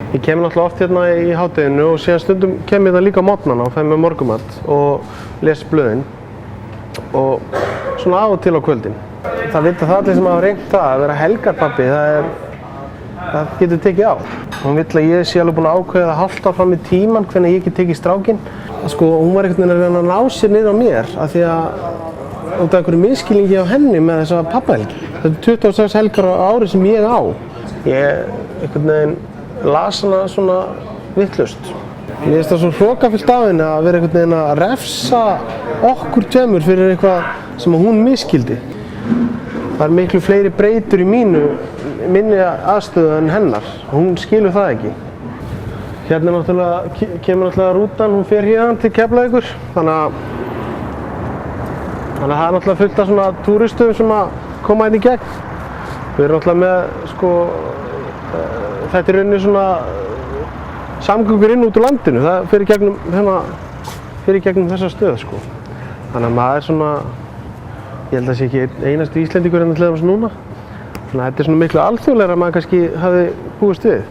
Ég kem náttúrulega oft hérna í hádeginu og síðan stundum kem ég það líka á morgnana og fæ mér morgunmat og les blöðin og svona af og til á kvöldin. Það vita það allir sem hafa reynt það að vera helgarpabbi, það getur tekið á. Hún vill að ég sé alveg búinn að ákveða hálft ár fram í tímann hvernig ég get tekið strákinn. Sko, hún var einhvern veginn að reyna að ná sér niður á mér af því að út af einhverju misskilningi á henni með þessa pappahelgi. Þetta er 26 helgar á ári sem ég á. Ég einhvern veginn las hana svona vitlaust. Mér finnst það svo hrokafullt af henni að vera einhvern veginn að refsa okkur tveimur fyrir eitthvað sem hún misskildi. Það er miklu fleiri breytur í minni aðstöðu en hennar. Hún skilur það ekki. Hérna kemur náttúrulega rútan, hún fer hérna til Keflavíkur. Þannig að það er náttúrulega fullt af svona túristum sem að koma hérna í gegn. Við erum náttúrulega með sko þetta er rauninni svona samgöngur inn út úr landinu. Það fer í gegnum þessa stöð sko. Þannig að maður svona, ég held að það sé ekki einasti Íslendingur hérna til dæmis núna. Þannig að þetta er svona miklu alþjóðlegra en maður kannski hafði búist við.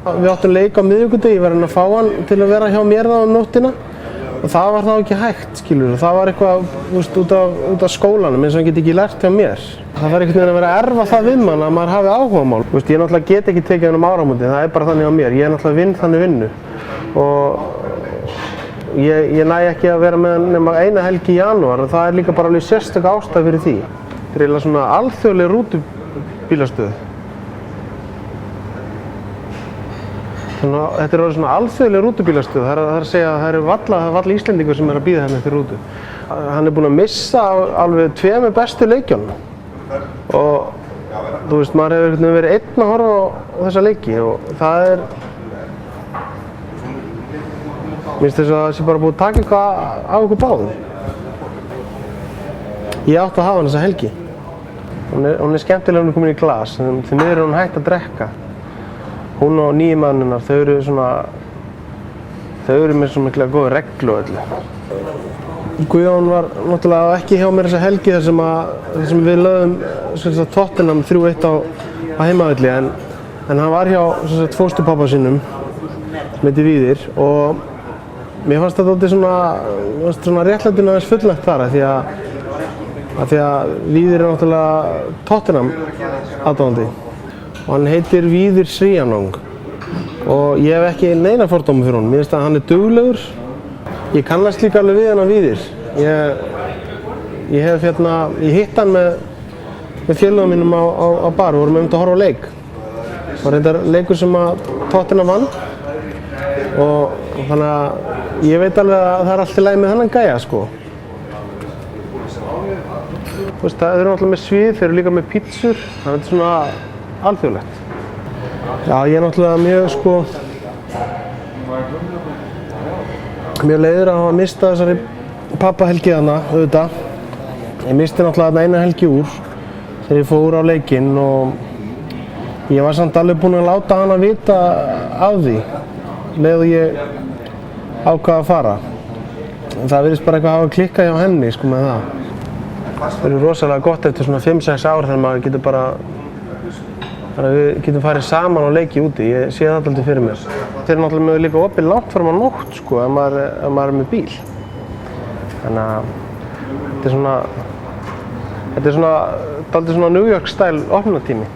Við áttum leik á miðvikudegi, ég var að fá hann til að vera hjá mér þá nóttina. Og það var þá ekki hægt, skilur. Það var eitthvað út af skólanum eins og hann geti ekki lært hjá mér. Það var einhvern veginn að vera að erfa það við mann að maður hafi áhugamál. Ég náttúrulega get ekki tekið hann áramótin, það er bara þannig á mér. Ég er náttúrulega vinn þannig vinnu. Og ég næ ekki að vera með hann nema eina helgi í janúar og það er líka bara alveg sérstök ástæða fyrir því. Þetta er eiginlega svona alþjóðleg rútubílastöð. Þetta er orðið svona alþjóðleg rútubílastöð. Það er að segja að það eru valla Íslendingur sem er að bíða hérna eftir rútu. Hann er búinn að missa alveg tveimur bestu leikjunum. Og þú veist, maður hefur einhvern veginn verið einn að horfa á þessa leiki og það er mér finnst þess að það sé bara búið að taka eitthvað á okkur báðum. Ég átti að hafa hann þessa helgi. Hún er skemmtilega að hún er komin í glas en því miður er hún hægt að drekka. Hún og nýju manninnar, þau eru með svo mikla góða reglu og öllu. Guðjón var náttúrulega ekki hjá mér þessa helgi þar sem við lögðum Tottenham 3-1 á heimavelli en hann var hjá fósturpabba sínum sem heitir Víðir og mér fannst þetta svona réttlætinu aðeins fullnægt þar af því að Víðir er náttúrulega Tottenham aðdáandi og hann heitir Víðir Sríanong og ég hef ekki neina fordóma fyrir honum. Mér finnst að hann er duglegur. Ég kannast líka alveg við hann að Víðir. Ég hitt hann með félögum mínum á bar og vorum að horfa á leik. Það var reyndar leikur sem að Tottenham vann og þannig að ég veit alveg að það er allt í lagi með þennan gæja sko. Þú veist, þeir eru náttúrulega með svið, þeir eru líka með pítsur, þannig að þetta er svona alþjóðlegt. Já, ég er náttúrulega mjög leiður að hafa mistað þessari pappahelgi þarna, auðvitað. Ég misti náttúrulega eina helgi úr þegar ég fór á leikinn og ég var samt alveg búinn að láta hana vita af því leið og ég ákvað að fara. Það virðist bara eitthvað að hafa klikkað hjá henni sko með það. Það er rosalega gott eftir svona 5-6 ár þegar maður getur bara við getum farið saman og leikið úti, ég sé það alltaf fyrir mér. Þeir eru náttúrulega líka opið langt fram á nótt sko, ef maður er með bíl. Þannig að þetta er svona dálítið svona New York style opnunartími.